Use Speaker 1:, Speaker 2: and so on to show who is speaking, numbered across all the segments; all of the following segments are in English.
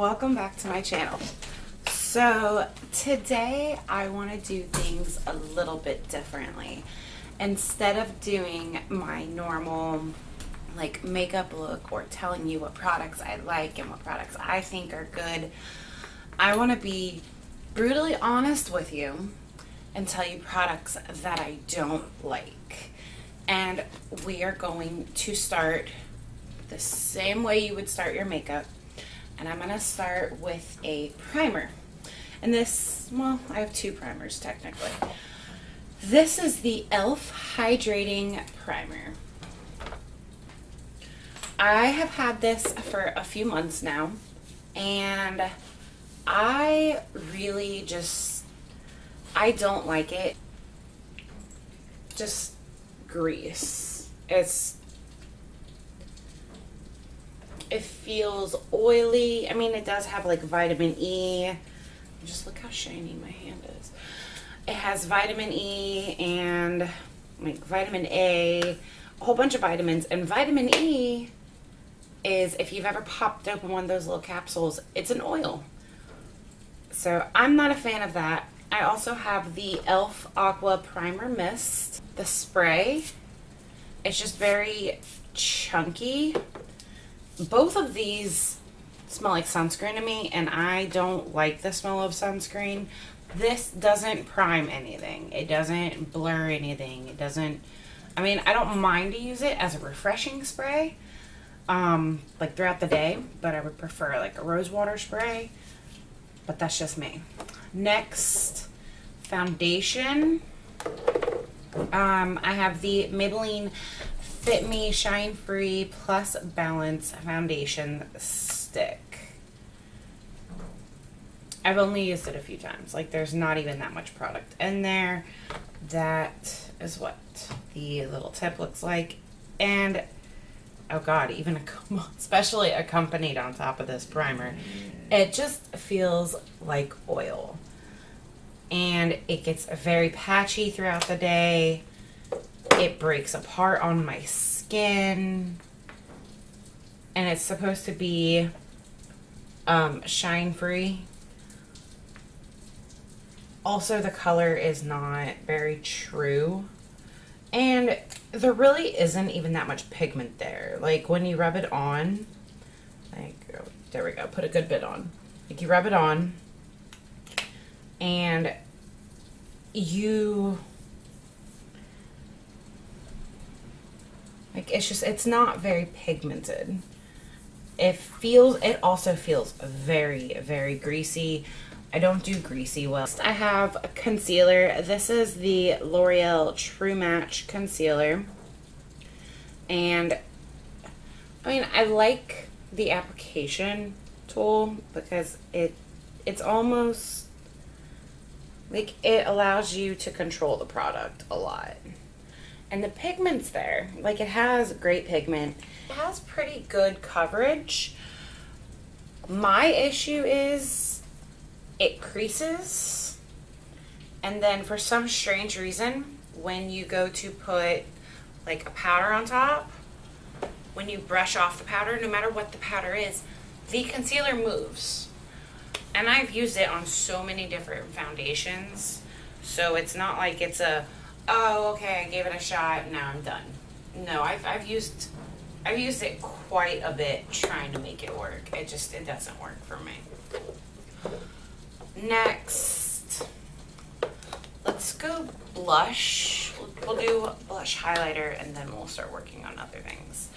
Speaker 1: welcome back to my channel. So today I want to do things a little bit differently. Instead of doing my normal like makeup look or telling you what products I like and what products I think are good, I want to be brutally honest with you and tell you products that I don't like. And we are going to start the same way you would start your makeup. And I'm going to start with a primer. And this, well, I have two primers technically. This is the e.l.f. Hydrating Primer. I have had this for a few months now, and I really I don't like it. Just grease. It feels oily. I mean, it does have like vitamin E. Just look how shiny my hand is. It has vitamin E and like vitamin A, a whole bunch of vitamins. And vitamin E is, if you've ever popped open one of those little capsules, it's an oil. So I'm not a fan of that. I also have the e.l.f. Aqua Primer Mist, the spray. It's just very chunky. Both of these smell like sunscreen to me, and I don't like the smell of sunscreen. This doesn't prime anything. It doesn't blur anything. It doesn't, I mean, I don't mind to use it as a refreshing spray, like throughout the day, but I would prefer like a rose water spray, but that's just me. Next, foundation. I have the Maybelline Fit Me Shine Free Plus Balance Foundation Stick. I've only used it a few times. Like, there's not even that much product in there. That is what the little tip looks like. And, oh God, even especially accompanied on top of this primer, it just feels like oil. And it gets very patchy throughout the day. It breaks apart on my skin. And it's supposed to be shine free. Also, the color is not very true. And there really isn't even that much pigment there. Like, when you rub it on, like, oh, there we go, put a good bit on. Like, you rub it on, and it's not very pigmented. It also feels very, very greasy. I don't do greasy well. I have a concealer. This is the L'Oreal True Match Concealer. And, I mean, I like the application tool because it's almost like it allows you to control the product a lot. And the pigment's there. Like, it has great pigment. It has pretty good coverage. My issue is it creases. And then for some strange reason, when you go to put like a powder on top, when you brush off the powder, no matter what the powder is, the concealer moves. And I've used it on so many different foundations. So it's not like it's oh, okay, I gave it a shot, now I'm done. No, I've used it quite a bit trying to make it work. It doesn't work for me. Next, let's go blush. We'll do blush highlighter, and then we'll start working on other things.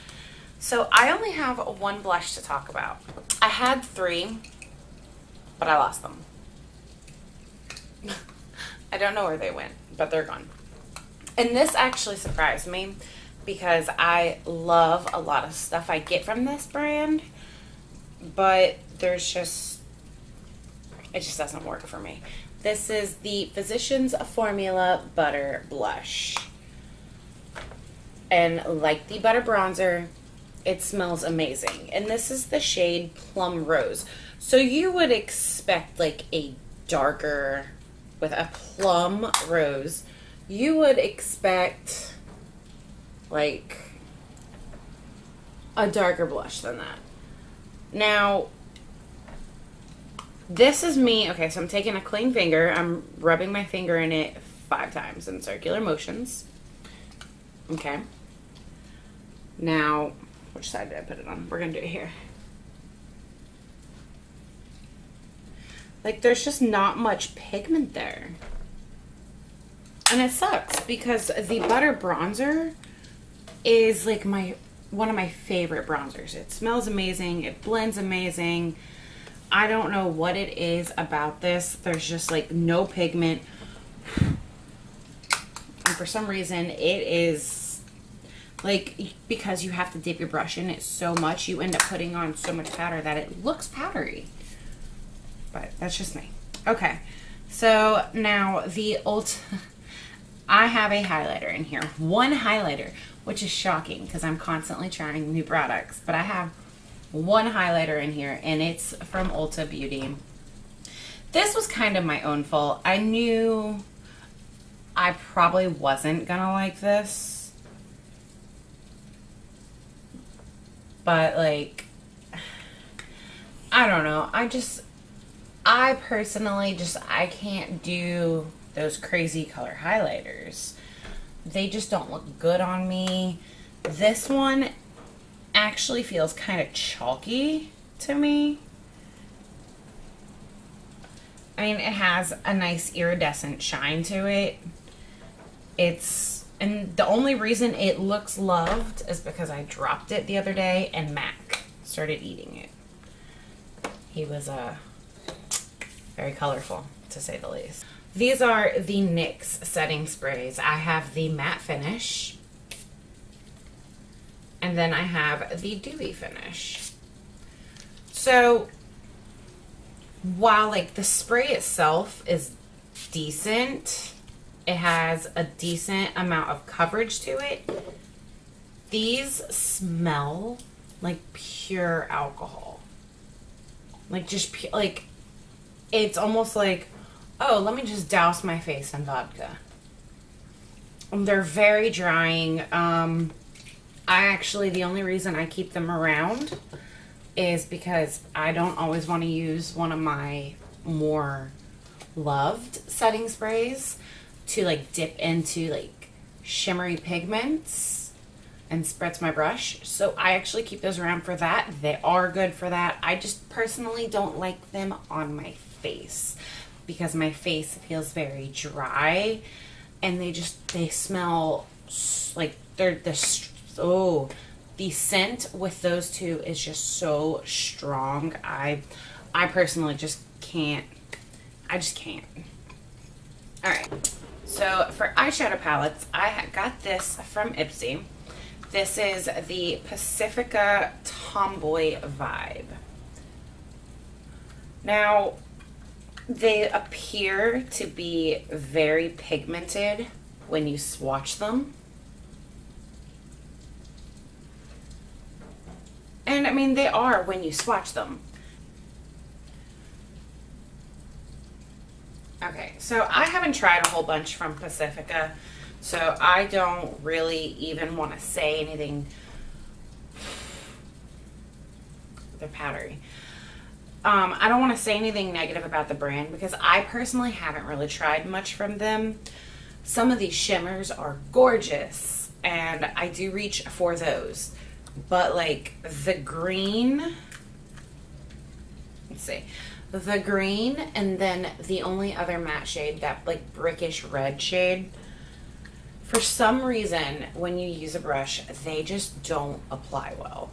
Speaker 1: So I only have one blush to talk about. I had 3, but I lost them. I don't know where they went, but they're gone. And this actually surprised me because I love a lot of stuff I get from this brand, but it just doesn't work for me. This is the Physicians Formula Butter Blush. And like the butter bronzer, it smells amazing. And this is the shade Plum Rose. So you would expect like a darker, with a plum rose, you would expect like a darker blush than that. Now, This is me. Okay, so I'm taking a clean finger. I'm rubbing my finger in it 5 times in circular motions. Okay. Now, which side did I put it on? We're going to do it here. Like, there's just not much pigment there. And it sucks because the Butter Bronzer is like one of my favorite bronzers. It smells amazing. It blends amazing. I don't know what it is about this. There's just like no pigment. And for some reason it is like, because you have to dip your brush in it so much, you end up putting on so much powder that it looks powdery. But that's just me. Okay. So now I have a highlighter in here. One highlighter, which is shocking because I'm constantly trying new products. But I have one highlighter in here, and it's from Ulta Beauty. This was kind of my own fault. I knew I probably wasn't gonna like this. But, like, I don't know. I personally I can't do those crazy color highlighters. They just don't look good on me. This one actually feels kind of chalky to me. I mean, it has a nice iridescent shine to it. And the only reason it looks loved is because I dropped it the other day and Mac started eating it. He was very colorful, to say the least. These are the NYX setting sprays. I have the matte finish, and then I have the dewy finish. So while like the spray itself is decent, it has a decent amount of coverage to it, these smell like pure alcohol. Like just like, it's almost like, oh, let me just douse my face in vodka. They're very drying. The only reason I keep them around is because I don't always want to use one of my more loved setting sprays to like dip into like shimmery pigments and spritz my brush. So I actually keep those around for that. They are good for that. I just personally don't like them on my face because my face feels very dry, and they smell like the scent with those two is just so strong. I personally just can't. I just can't. All right. So for eyeshadow palettes, I got this from Ipsy. This is the Pacifica Tomboy Vibe. Now, they appear to be very pigmented when you swatch them. And I mean, they are when you swatch them. Okay, so I haven't tried a whole bunch from Pacifica, so I don't really even want to say anything. They're powdery. I don't want to say anything negative about the brand because I personally haven't really tried much from them. Some of these shimmers are gorgeous, and I do reach for those. But like the green, let's see, the green, and then the only other matte shade, that like brickish red shade, for some reason when you use a brush they just don't apply well.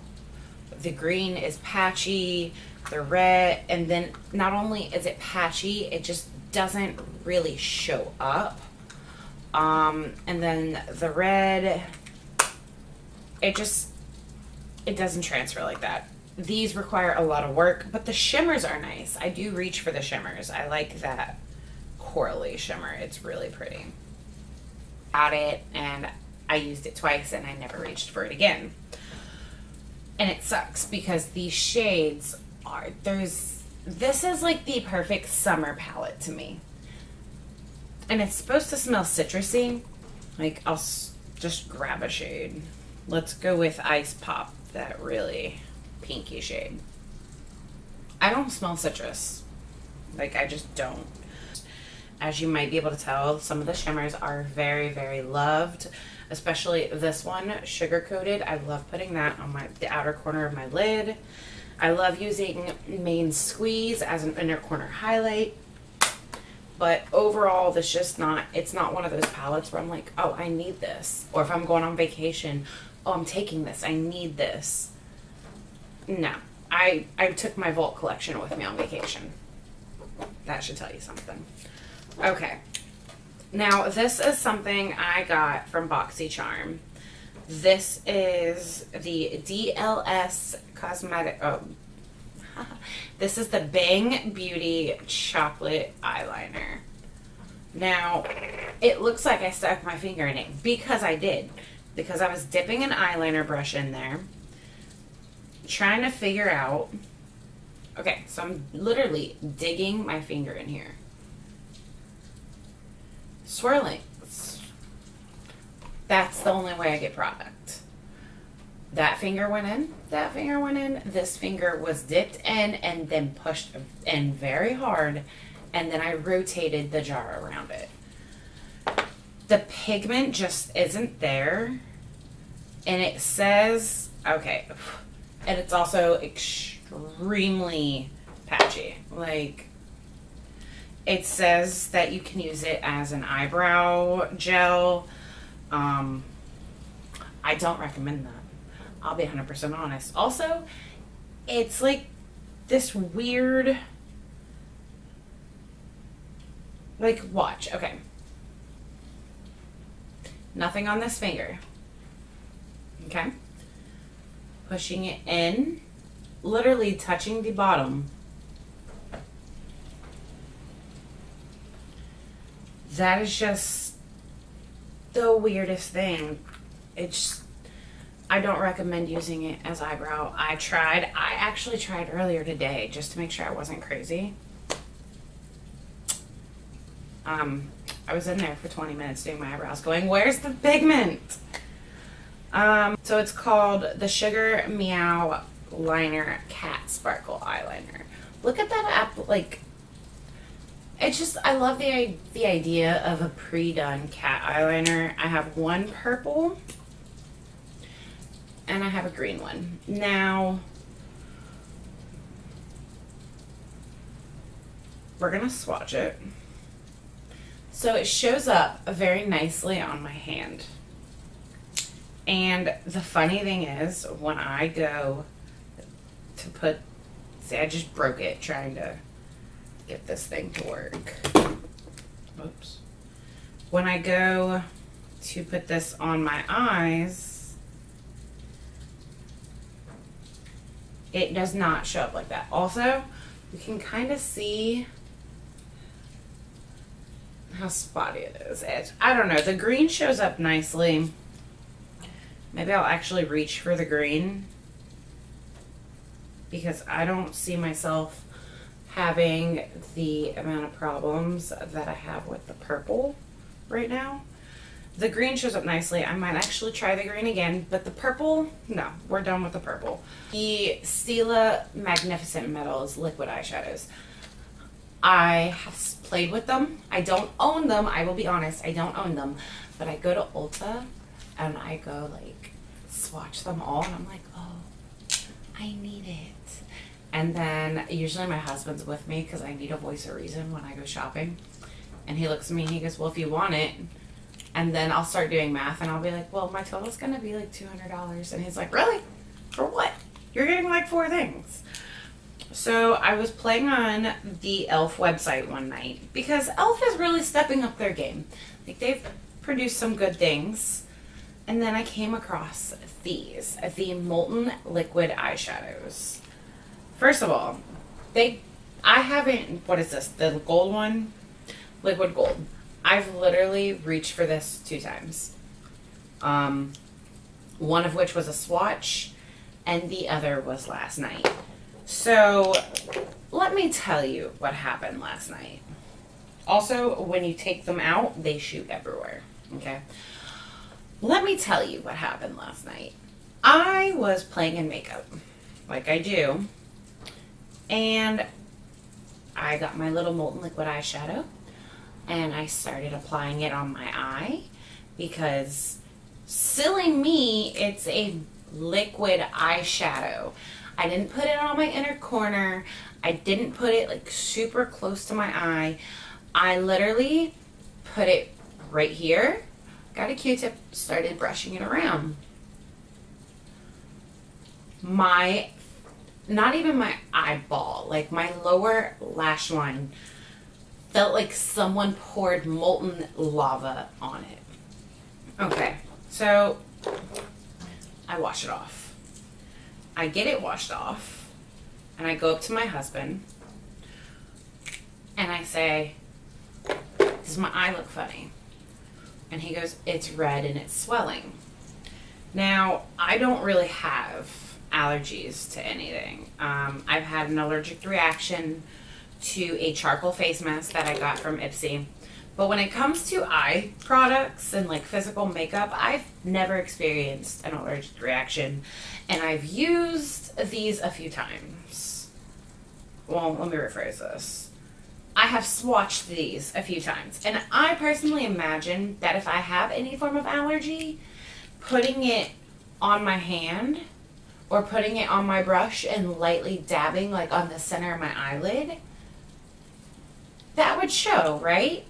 Speaker 1: The green is patchy, the red, and then not only is it patchy, it just doesn't really show up. And then the red, it doesn't transfer like that. These require a lot of work, but the shimmers are nice. I do reach for the shimmers. I like that corally shimmer. It's really pretty. Got it, and I used it twice, and I never reached for it again. And it sucks because these shades this is like the perfect summer palette to me. And it's supposed to smell citrusy. Like, I'll just grab a shade. Let's go with Ice Pop, that really pinky shade. I don't smell citrus. Like, I just don't. As you might be able to tell, some of the shimmers are very, very loved, especially this one, Sugar Coated. I love putting that on the outer corner of my lid. I love using Main Squeeze as an inner corner highlight. But overall, it's not one of those palettes where I'm like, oh, I need this. Or if I'm going on vacation, oh, I'm taking this, I need this. No. I took my Vault collection with me on vacation. That should tell you something. Okay. Now, this is something I got from BoxyCharm. This is the DLS Cosmetic. Oh, this is the Bang Beauty Chocolate Eyeliner. Now, it looks like I stuck my finger in it because I did. Because I was dipping an eyeliner brush in there, trying to figure out. Okay, so I'm literally digging my finger in here. Swirling. That's the only way I get product. That finger went in, that finger went in, this finger was dipped in and then pushed in very hard, and then I rotated the jar around it. The pigment just isn't there, and it says, okay, and it's also extremely patchy. Like, it says that you can use it as an eyebrow gel. I don't recommend that. I'll be 100% honest. Also, it's like this weird, like, watch. Okay. Nothing on this finger. Okay. Pushing it in, literally touching the bottom. That is just the weirdest thing. I don't recommend using it as eyebrow. I actually tried earlier today just to make sure I wasn't crazy. I was in there for 20 minutes doing my eyebrows going, where's the pigment? So it's called the Sugar Meow Liner Cat Sparkle Eyeliner. Look at that like, it's just, I love the idea of a pre-done cat eyeliner. I have one purple and I have a green one. Now, we're gonna swatch it. So it shows up very nicely on my hand. And the funny thing is, when I go to put, see, I just broke it trying to get this thing to work. Oops. When I go to put this on my eyes, it does not show up like that. Also, you can kind of see how spotty it is. I don't know. The green shows up nicely. Maybe I'll actually reach for the green because I don't see myself having the amount of problems that I have with the purple right now. The green shows up nicely. I might actually try the green again, but the purple, no, we're done with the purple. The Stila Magnificent Metals liquid eyeshadows. I have played with them. I don't own them. I will be honest, I don't own them, but I go to Ulta and I go like swatch them all and I'm like, oh, I need it. And then usually my husband's with me because I need a voice of reason when I go shopping. And he looks at me and he goes, well, if you want it. And then I'll start doing math and I'll be like, well, my total's going to be like $200. And he's like, really? For what? You're getting like 4 things. So I was playing on the e.l.f. website one night because e.l.f. is really stepping up their game. Like, they've produced some good things. And then I came across these, the Molten Liquid Eyeshadows. First of all, I haven't, what is this, the gold one? Liquid gold. I've literally reached for this 2 times. One of which was a swatch, and the other was last night. So, let me tell you what happened last night. Also, when you take them out, they shoot everywhere, okay? Let me tell you what happened last night. I was playing in makeup, like I do, and I got my little Molten Liquid eyeshadow and I started applying it on my eye because, silly me, it's a liquid eyeshadow. I didn't put it on my inner corner. I didn't put it like super close to my eye. I literally put it right here, got a Q-tip, started brushing it around. Not even my eyeball, like my lower lash line felt like someone poured molten lava on it. Okay, so I wash it off. I get it washed off, and I go up to my husband, and I say, does my eye look funny? And he goes, it's red and it's swelling. Now, I don't really have allergies to anything. I've had an allergic reaction to a charcoal face mask that I got from Ipsy. But when it comes to eye products and like physical makeup, I've never experienced an allergic reaction. And I've used these a few times. Well, let me rephrase this. I have swatched these a few times. And I personally imagine that if I have any form of allergy, putting it on my hand or putting it on my brush and lightly dabbing like on the center of my eyelid, that would show, right?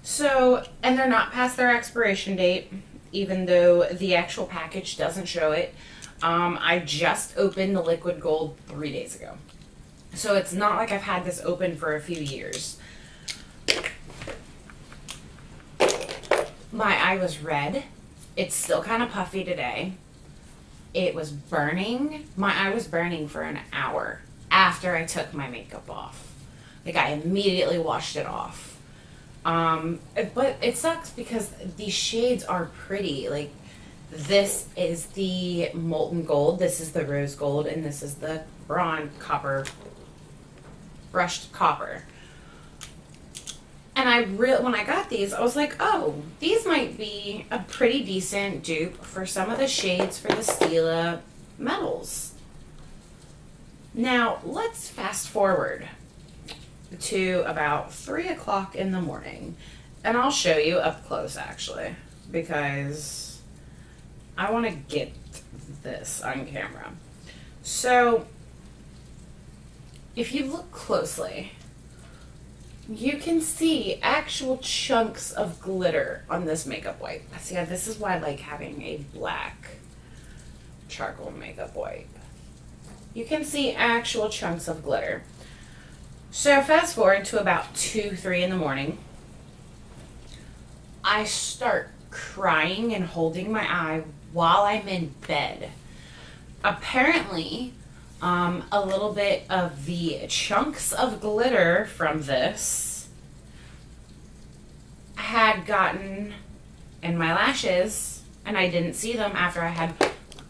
Speaker 1: So, and they're not past their expiration date, even though the actual package doesn't show it. I just opened the Liquid Gold 3 days ago. So it's not like I've had this open for a few years. My eye was red. It's still kind of puffy today. It was burning. My eye was burning for an hour after I took my makeup off. Like, I immediately washed it off. But it sucks because these shades are pretty. Like, this is the molten gold, this is the rose gold, and this is the bronze copper, brushed copper. And when I got these, I was like, oh, these might be a pretty decent dupe for some of the shades for the Stila metals. Now, let's fast forward to about 3 o'clock in the morning. And I'll show you up close, actually, because I want to get this on camera. So, if you look closely, you can see actual chunks of glitter on this makeup wipe. See, this is why I like having a black charcoal makeup wipe. You can see actual chunks of glitter. So fast forward to about 2, 3 in the morning. I start crying and holding my eye while I'm in bed. Apparently, a little bit of the chunks of glitter from this had gotten in my lashes, and I didn't see them after I had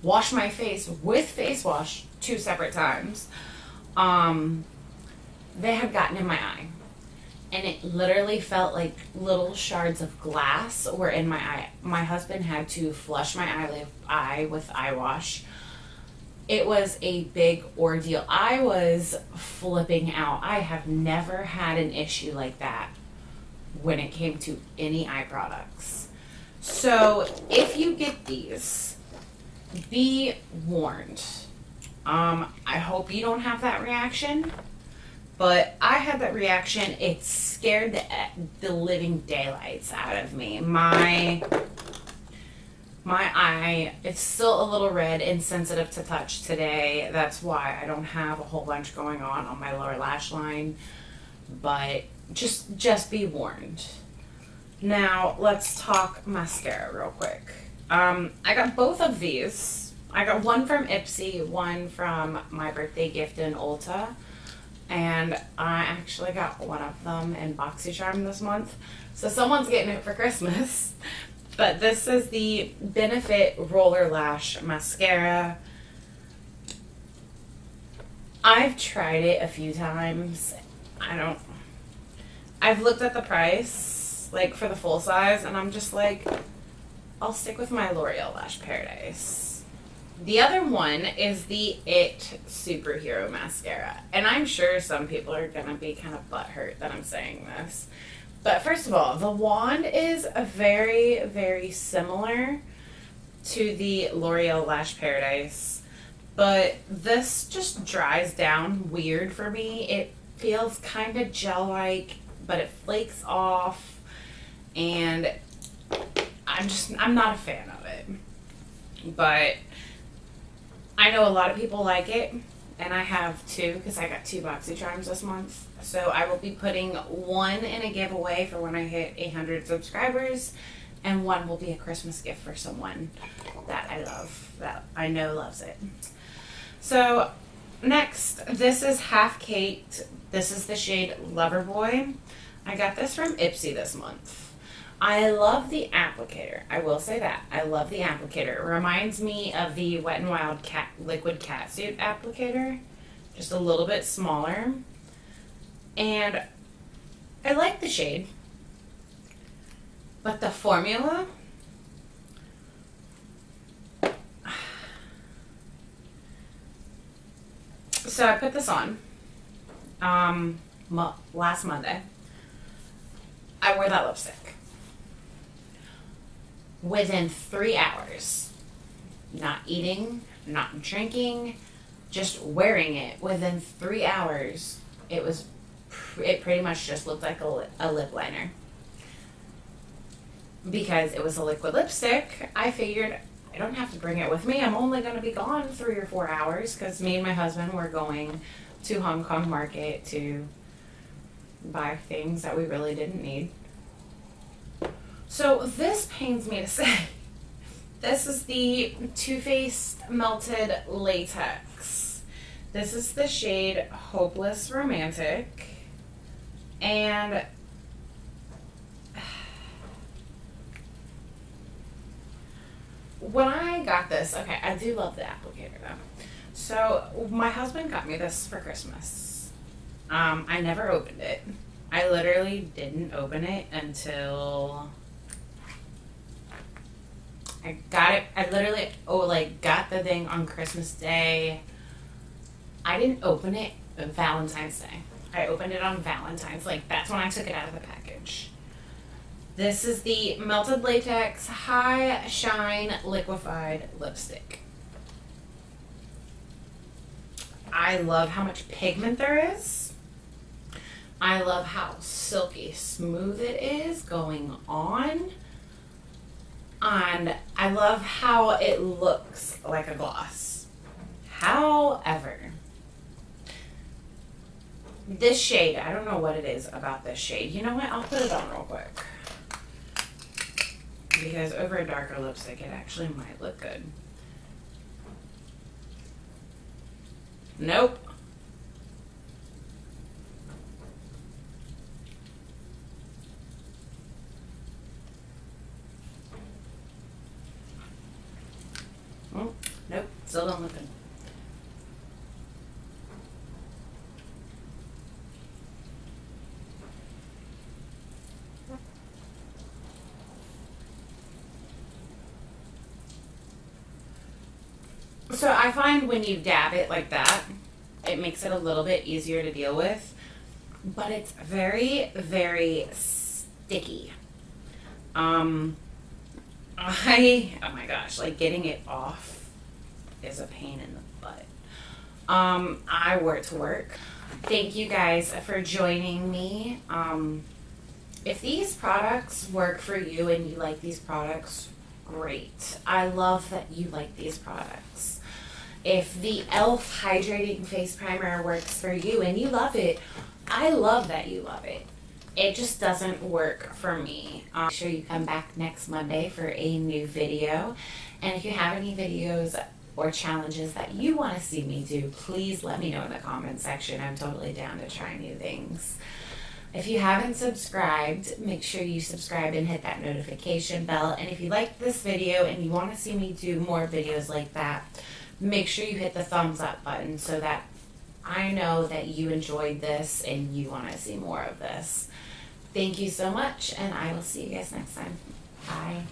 Speaker 1: washed my face with face wash 2 separate times. They had gotten in my eye, and it literally felt like little shards of glass were in my eye. My husband had to flush my eye with eye wash. It was a big ordeal. I was flipping out. I have never had an issue like that when it came to any eye products. So if you get these, be warned. I hope you don't have that reaction, but I had that reaction. It scared the living daylights out of me. My eye, it's still a little red and sensitive to touch today. That's why I don't have a whole bunch going on my lower lash line. But just be warned. Now, let's talk mascara real quick. I got both of these. I got one from Ipsy, one from my birthday gift in Ulta. And I actually got one of them in BoxyCharm this month. So someone's getting it for Christmas. But this is the Benefit Roller Lash Mascara. I've tried it a few times. I've looked at the price, like for the full size, and I'm just like, I'll stick with my L'Oreal Lash Paradise. The other one is the It Superhero Mascara. And I'm sure some people are going to be kind of butthurt that I'm saying this. But first of all, the wand is very, very similar to the L'Oreal Lash Paradise. But this just dries down weird for me. It feels kind of gel-like, but it flakes off. And I'm not a fan of it. But I know a lot of people like it, and I have two because I got 2 BoxyCharms this month. So I will be putting one in a giveaway for when I hit 800 subscribers, and one will be a Christmas gift for someone that I love, that I know loves it. So next, this is Half Caked. This is the shade Loverboy. I got this from Ipsy this month. I love the applicator. I will say that. I love the applicator. It reminds me of the Wet n Wild Liquid Catsuit applicator. Just a little bit smaller. And I like the shade. But the formula... So I put this on last Monday. I wore that lipstick. Within 3 hours, not eating, not drinking, just wearing it, within 3 hours, it pretty much just looked like a lip liner. Because it was a liquid lipstick, I figured I don't have to bring it with me. I'm only going to be gone 3 or 4 hours because me and my husband were going to Hong Kong Market to buy things that we really didn't need. So this pains me to say, this is the Too Faced Melted Latex. This is the shade Hopeless Romantic. And when I got this, okay, I do love the applicator though. So my husband got me this for Christmas. I never opened it. I literally didn't open it until I got it. I literally got the thing on Christmas Day. I didn't open it on Valentine's Day. I opened it on Valentine's. That's when I took it out of the package. This is the Melted Latex High Shine Liquefied Lipstick. I love how much pigment there is. I love how silky smooth it is going on. And I love how it looks like a gloss. However, this shade, I don't know what it is about this shade. You know what? I'll put it on real quick. Because over a darker lipstick, it actually might look good. Nope. Nope, still don't look good. So I find when you dab it like that, it makes it a little bit easier to deal with, but it's very, very sticky. Oh my gosh, getting it off is a pain in the butt. I wore it to work. Thank you guys for joining me. If these products work for you and you like these products, great. I love that you like these products. If the e.l.f. Hydrating Face Primer works for you and you love it, I love that you love it. It just doesn't work for me. Make sure you come back next Monday for a new video. And if you have any videos or challenges that you want to see me do, please let me know in the comment section. I'm totally down to try new things. If you haven't subscribed, make sure you subscribe and hit that notification bell. And if you like this video and you want to see me do more videos like that, make sure you hit the thumbs up button so that I know that you enjoyed this and you want to see more of this. Thank you so much, and I will see you guys next time. Bye.